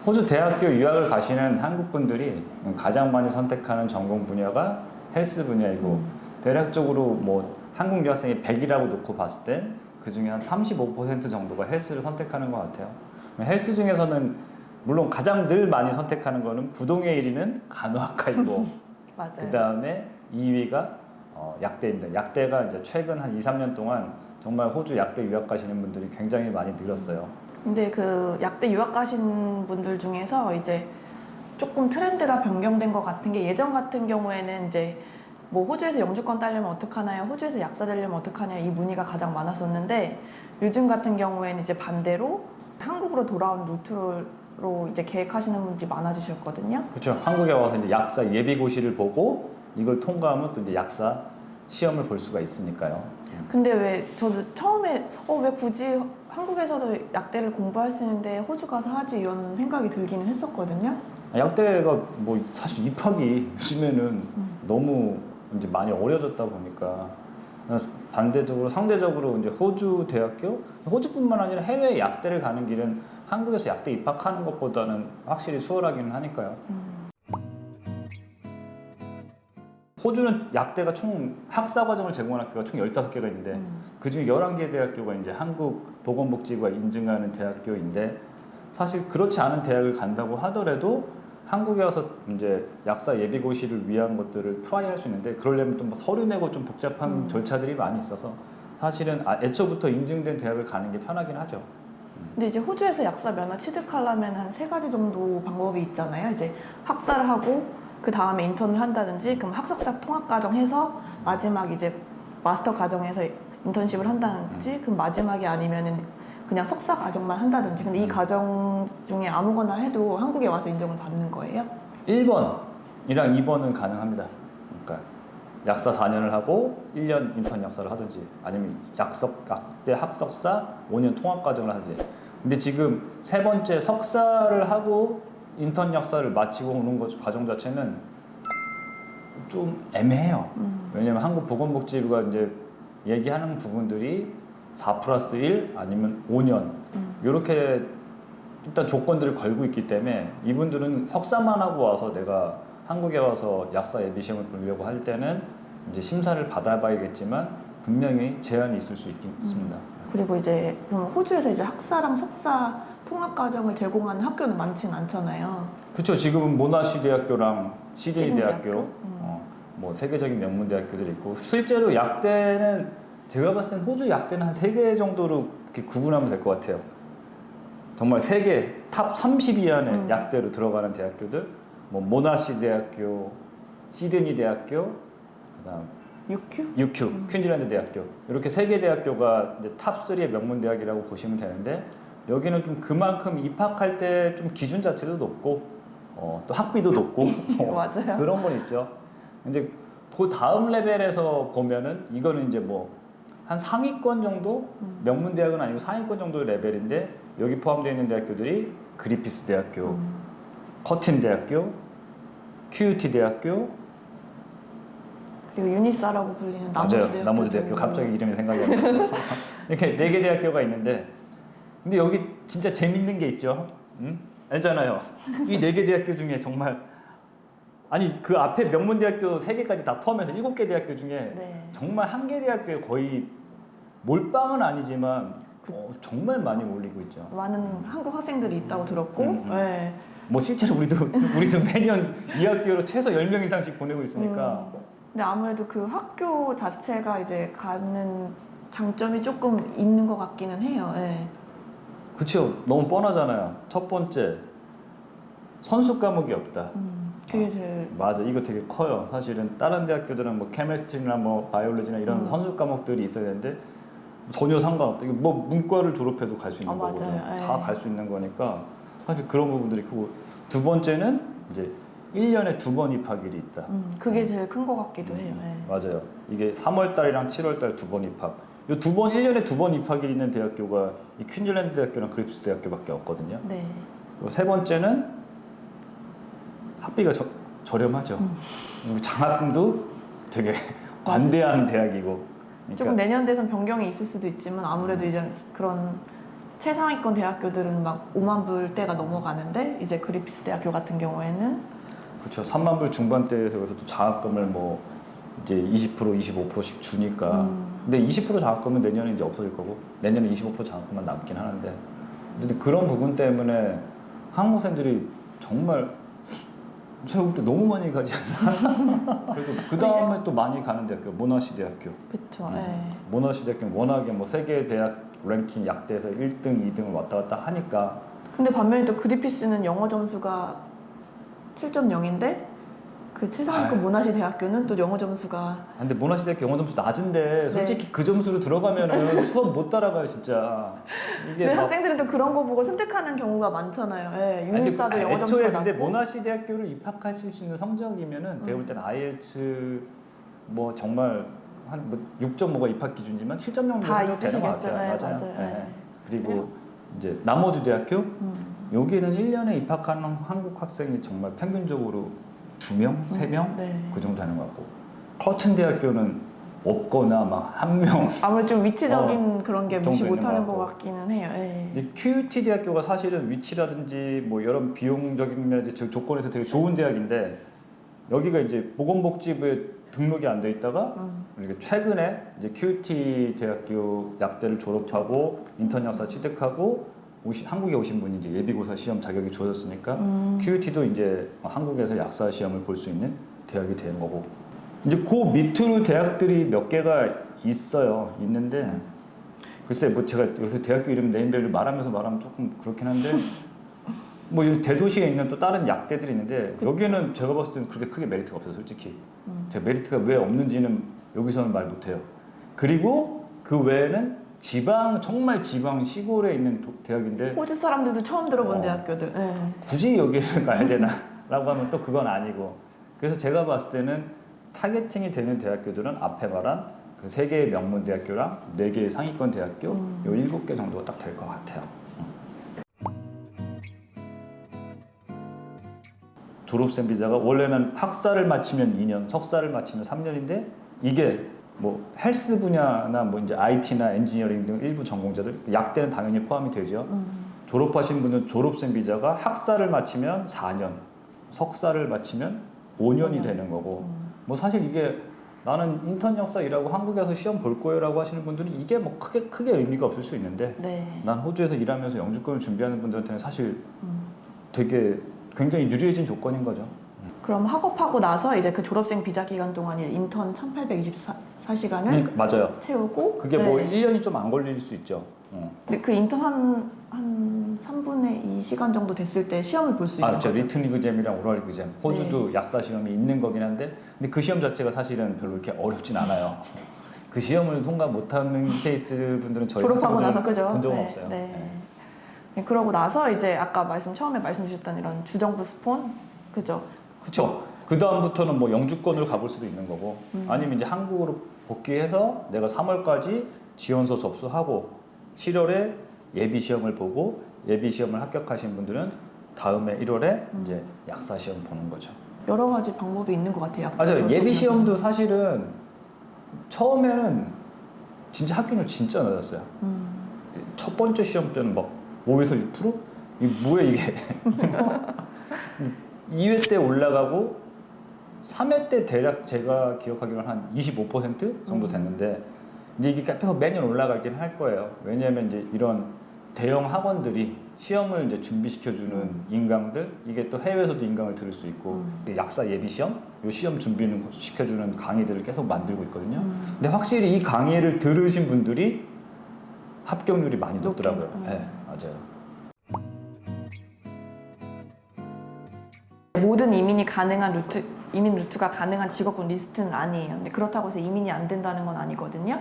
호주 대학교 유학을 가시는 한국 분들이 가장 많이 선택하는 전공 분야가 헬스 분야이고 대략적으로 뭐 한국 유학생이 100이라고 놓고 봤을 땐 그 중에 한 35% 정도가 헬스를 선택하는 것 같아요. 헬스 중에서는 물론 가장 늘 많이 선택하는 거는 부동의 1위는 간호학과이고 맞아요. 그 다음에 2위가 약대입니다. 약대가 이제 최근 한 2, 3년 동안 정말 호주 약대 유학 가시는 분들이 굉장히 많이 늘었어요. 근데 그 약대 유학 가신 분들 중에서 이제 조금 트렌드가 변경된 것 같은 게 예전 같은 경우에는 이제 뭐 호주에서 영주권 따려면 어떡하나요? 호주에서 약사 되려면 어떡하냐 이 문의가 가장 많았었는데 요즘 같은 경우에는 이제 반대로 한국으로 돌아온 루트로 이제 계획하시는 분들이 많아지셨거든요. 그렇죠. 한국에 와서 이제 약사 예비고시를 보고 이걸 통과하면 또 이제 약사 시험을 볼 수가 있으니까요. 근데 왜 저도 처음에 왜 굳이 한국에서도 약대를 공부할 수 있는데 호주 가서 하지 이런 생각이 들기는 했었거든요. 약대가 뭐 사실 입학이 요즘에는 너무 이제 많이 어려졌다 보니까 반대적으로 상대적으로 이제 호주 대학교, 호주뿐만 아니라 해외 약대를 가는 길은 한국에서 약대 입학하는 것보다는 확실히 수월하기는 하니까요. 호주는 약대가 총 학사 과정을 제공하는 학교가 총 15개가 있는데 그중에 11개 대학교가 이제 한국보건복지부가 인증하는 대학교인데 사실 그렇지 않은 대학을 간다고 하더라도 한국에 와서 이제 약사 예비고시를 위한 것들을 트라이할 수 있는데 그러려면 또 뭐 서류 내고 좀 복잡한 절차들이 많이 있어서 사실은 애초부터 인증된 대학을 가는 게 편하긴 하죠. 근데 이제 호주에서 약사 면허 취득하려면 한 3가지 정도 방법이 있잖아요. 이제 학사를 하고 그 다음에 인턴을 한다든지 그럼 학석사 통합과정 해서 마지막 이제 마스터 과정에서 인턴십을 한다든지 그럼 마지막이 아니면은 그냥 석사 과정만 한다든지 근데 이 과정 중에 아무거나 해도 한국에 와서 인정을 받는 거예요? 1번이랑 2번은 가능합니다. 그러니까 약사 4년을 하고 1년 인턴 약사를 하든지 아니면 약대 학석사 5년 통합 과정을 하든지. 근데 지금 세 번째 석사를 하고 인턴 약사를 마치고 오는 과정 자체는 좀 애매해요. 왜냐면 한국 보건복지부가 이제 얘기하는 부분들이 4+1 아니면 5년 이렇게 일단 조건들을 걸고 있기 때문에 이분들은 석사만 하고 와서 내가 한국에 와서 약사 예비 시험을 보려고 할 때는 이제 심사를 받아봐야겠지만 분명히 제한이 있을 수 있습니다. 그리고 이제 그럼 호주에서 이제 학사랑 석사 통합 과정을 제공하는 학교는 많지는 않잖아요. 그렇죠. 지금은 모나시 대학교랑 시드니 시드니 대학교, 대학교? 뭐 세계적인 명문 대학교들이 있고 실제로 약대는 제가 봤을 땐 호주 약대는 한 3개 정도로 이렇게 구분하면 될 것 같아요. 정말 세계 탑 30위 안에 약대로 들어가는 대학교들, 뭐 모나시 대학교, 시드니 대학교, 그다음 UQ, 퀸즐랜드 대학교 이렇게 3개 대학교가 이제 탑 3의 명문 대학이라고 보시면 되는데 여기는 좀 그만큼 입학할 때 좀 기준 자체도 높고 또 학비도 높고 맞아요. 그런 건 있죠. 이제 그 다음 레벨에서 보면은 이거는 이제 뭐 한 상위권 정도 명문 대학은 아니고 상위권 정도의 레벨인데 여기 포함되어 있는 대학교들이 그리피스 대학교, 커튼 대학교, QUT 대학교, 그리고 유니사라고 불리는 맞아요. 나머지 대학교 갑자기 이름이 생각이 안 났어요. 이렇게 4개 대학교가 있는데 근데 여기 진짜 재밌는 게 있죠. 알잖아요. 이 4개 대학교 중에 정말 아니 그 앞에 명문 대학교 3개까지 다 포함해서 7개 대학교 중에 네. 정말 한 개 대학교에 거의 몰빵은 아니지만 정말 많이 몰리고 있죠. 많은 한국 학생들이 있다고 들었고 네. 뭐 실제로 우리도 매년 이 학교로 최소 10명 이상씩 보내고 있으니까 근데 아무래도 그 학교 자체가 이제 가는 장점이 조금 있는 것 같기는 해요. 네. 그렇죠. 너무 뻔하잖아요. 첫 번째 선수 과목이 없다. 그게 제일 맞아. 이거 되게 커요. 사실은 다른 대학교들은 뭐 케미스트리나 뭐 바이올로지나 이런 선수 과목들이 있어야 되는데 전혀 상관없다. 이거 뭐 문과를 졸업해도 갈 수 있는 거거든요. 맞아요. 다 갈 수 있는 거니까 사실 그런 부분들이 크고 두 번째는 이제 1년에 2번 입학일이 있다. 그게 제일 큰 것 같기도 해요. 네. 맞아요. 이게 3월달이랑 7월달 2번 입학. 이 1년에 2번 입학이 있는 대학교가 이 퀸즐랜드 대학교랑 그리피스 대학교밖에 없거든요. 네. 그리고 세 번째는 학비가 저렴하죠. 그리고 장학금도 되게 관대한 대학이고. 그러니까 조금 내년 대선 변경이 있을 수도 있지만 아무래도 이제 그런 최상위권 대학교들은 막 5만 불대가 넘어가는데 이제 그리피스 대학교 같은 경우에는 그렇죠. 3만 불 중반대에서 여기서 또 장학금을 뭐 이제 20% 25%씩 주니까. 근데 20% 장학금은 내년에 이제 없어질 거고 내년에 25% 장학금만 남긴 하는데 근데 그런 부분 때문에 한국생들이 정말 제가 볼 때 너무 많이 가지 않나? 그래도 그 다음에 또 많이 가는 대학교 모나시 대학교. 그쵸. 모나시 대학교는 워낙에 뭐 세계 대학 랭킹 약대에서 1등, 2등을 왔다 갔다 하니까. 근데 반면에 또 그리피스는 영어 점수가 7.0인데 그 최상위권 모나시 대학교는 또 영어 점수가 근데 모나시 대학교 영어 점수 낮은데 솔직히 그 점수로 들어가면은 수업 못 따라가요 진짜. 이게 근데 막 학생들은 또 그런 거 보고 선택하는 경우가 많잖아요. 예, 유니스타도 영어 점수가 애초에 낮고. 근데 모나시 대학교를 입학하실 수 있는 성적이면은 내가 볼 때는 IELTS 뭐 정말 한 6.5가 입학 기준이지만 7.0 다 정도 되는 것 있으시겠죠. 같아요. 네, 맞아요. 맞아요. 네. 그리고 이제 남호주 대학교 여기는 1년에 입학하는 한국 학생이 정말 평균적으로 2명, 3명 네. 그 정도 되는 것 같고 커튼 대학교는 없거나 막 1명. 아무래도 좀 위치적인 그런 게 정도 무시 있는 못하는 것 것 같고. 같기는 해요. 예. 이 QUT 대학교가 사실은 위치라든지 뭐 여러 비용적인 면에 조건에서 되게 좋은 대학인데 여기가 이제 보건복지부에 등록이 안 돼 있다가 이렇게 최근에 이제 QUT 대학교 약대를 졸업하고 인턴 약사 취득하고 한국에 오신 분이 이제 예비고사 시험 자격이 주어졌으니까 QUT도 이제 한국에서 약사 시험을 볼 수 있는 대학이 되는 거고 이제 그 밑으로 대학들이 몇 개가 있는데 글쎄 뭐 제가 요새 대학교 이름 네임밸류 말하면 조금 그렇긴 한데 뭐 이 대도시에 있는 또 다른 약대들이 있는데 여기는 제가 봤을 때는 그렇게 크게 메리트가 없어요 솔직히. 제가 메리트가 왜 없는지는 여기서는 말 못해요. 그리고 그 외에는 정말 지방 시골에 있는 대학인데 호주 사람들도 처음 들어본 대학교들. 예. 굳이 여기를 가야 되나 라고 하면 또 그건 아니고 그래서 제가 봤을 때는 타겟팅이 되는 대학교들은 앞에 말한 그 3개의 명문 대학교랑 4개의 상위권 대학교 요 7개 정도가 딱 될 것 같아요. 졸업생 비자가 원래는 학사를 마치면 2년, 석사를 마치면 3년인데 이게 뭐 헬스 분야나 뭐 이제 IT나 엔지니어링 등 일부 전공자들 약대는 당연히 포함이 되죠. 졸업하신 분은 졸업생 비자가 학사를 마치면 4년, 석사를 마치면 5년이 되는 거고 뭐 사실 이게 나는 인턴 역사 일하고 한국에서 시험 볼 거예요라고 하시는 분들은 이게 뭐 크게 의미가 없을 수 있는데 네. 난 호주에서 일하면서 영주권을 준비하는 분들한테는 사실 되게 굉장히 유리해진 조건인 거죠. 그럼 학업하고 나서 이제 그 졸업생 비자 기간 동안 인턴 1824시간을 맞아요. 채우고 그게 뭐 1년이 좀 안 걸릴 수 있죠. 근데 그 인턴 한 3분의 2 시간 정도 됐을 때 시험을 볼 수 있는 저 거죠? 리튼 이그잼이랑 오럴 이그잼. 호주도 약사 시험이 있는 거긴 한데 근데 그 시험 자체가 사실은 별로 이렇게 어렵진 않아요. 그 시험을 통과 못하는 케이스 분들은 저희 졸업하고 나서 그죠? 본 적은 없어요. 네, 그러고 나서 이제 아까 처음에 말씀 주셨던 이런 주정부 스폰 그죠? 그렇죠. 그 다음부터는 뭐 영주권으로 가볼 수도 있는 거고 아니면 이제 한국으로 복귀해서 내가 3월까지 지원서 접수하고 7월에 예비 시험을 보고 예비 시험을 합격하신 분들은 다음에 1월에 이제 약사 시험 보는 거죠. 여러 가지 방법이 있는 것 같아요. 맞아요. 예비 시험도 사실은 처음에는 진짜 합격률 진짜 낮았어요. 첫 번째 시험 때는 막 5에서 6%? 이 뭐야 이게? 2회 때 올라가고 3회 때 대략 제가 기억하기로는 한 25% 정도 됐는데 이제 이게 계속 매년 올라가긴 할 거예요. 왜냐하면 이제 이런 대형 학원들이 시험을 이제 준비시켜주는 인강들 이게 또 해외에서도 인강을 들을 수 있고 약사 예비 시험, 요 시험 준비는 시켜주는 강의들을 계속 만들고 있거든요. 근데 확실히 이 강의를 들으신 분들이 합격률이 많이 높더라고요. 네, 맞아요. 모든 이민 루트가 가능한 직업군 리스트는 아니에요. 근데 그렇다고 해서 이민이 안 된다는 건 아니거든요.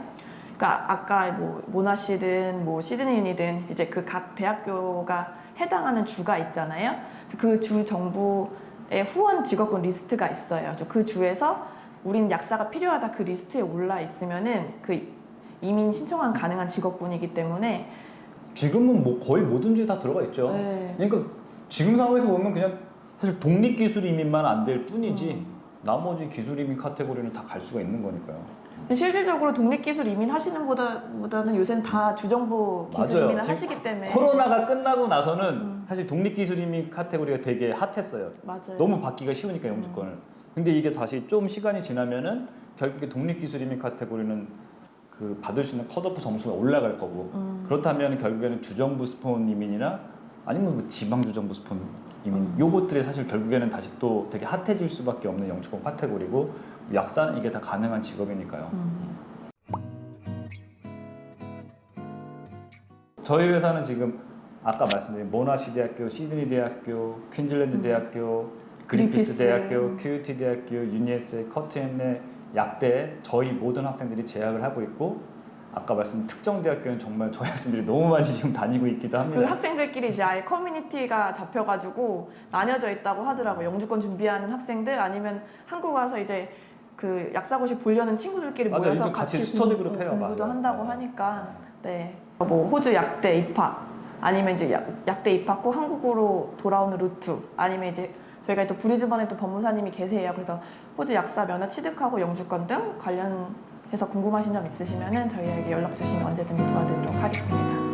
그러니까 아까 뭐 모나시든 뭐 시드니윤이든 이제 그 각 대학교가 해당하는 주가 있잖아요. 그 주 정부의 후원 직업군 리스트가 있어요. 그 주에서 우린 약사가 필요하다 그 리스트에 올라 있으면은 그 이민 신청한 가능한 직업군이기 때문에 지금은 뭐 거의 뭐든지 다 들어가 있죠. 네. 그러니까 지금 상황에서 보면 그냥 사실 독립기술 이민만 안 될 뿐이지 나머지 기술 이민 카테고리는 다 갈 수가 있는 거니까요. 실질적으로 독립기술 이민 하시는 보다는 요새는 다 주정부 기술 맞아요. 이민을 지금 하시기 때문에 코로나가 끝나고 나서는 사실 독립기술 이민 카테고리가 되게 핫했어요. 맞아요. 너무 받기가 쉬우니까 영주권을. 근데 이게 다시 좀 시간이 지나면은 결국에 독립기술 이민 카테고리는 그 받을 수 있는 컷오프 점수가 올라갈 거고 그렇다면 결국에는 주정부 스폰 이민이나 아니면 뭐 지방주정부 스폰 이민 요것들이 사실 결국에는 다시 또 되게 핫해질 수밖에 없는 영주권 카테고리고 약사는 이게 다 가능한 직업이니까요. 저희 회사는 지금 아까 말씀드린 모나시 대학교, 시드니 대학교, 퀸즐랜드 대학교, 그리피스 대학교, QUT 대학교, 유니에스의 커트앤의 약대 저희 모든 학생들이 재학을 하고 있고 아까 말씀드린 특정 대학교는 정말 저희 학생들이 너무 많이 지금 다니고 있기도 합니다. 그 학생들끼리 이제 아예 커뮤니티가 잡혀가지고 나뉘어져 있다고 하더라고요. 영주권 준비하는 학생들 아니면 한국 와서 이제 그 약사고시 보려는 친구들끼리 맞아요. 모여서 이들 같이 스터디 그룹 해요. 공부도 맞아요. 한다고 네. 하니까 네. 뭐 호주 약대 입학 아니면 이제 약대 입학 후 한국으로 돌아오는 루트 아니면 이제 저희가 또 브리즈번에 또 법무사님이 계세요. 그래서 호주 약사 면허 취득하고 영주권 등 관련해서 궁금하신 점 있으시면은 저희에게 연락 주시면 언제든지 도와드리도록 하겠습니다.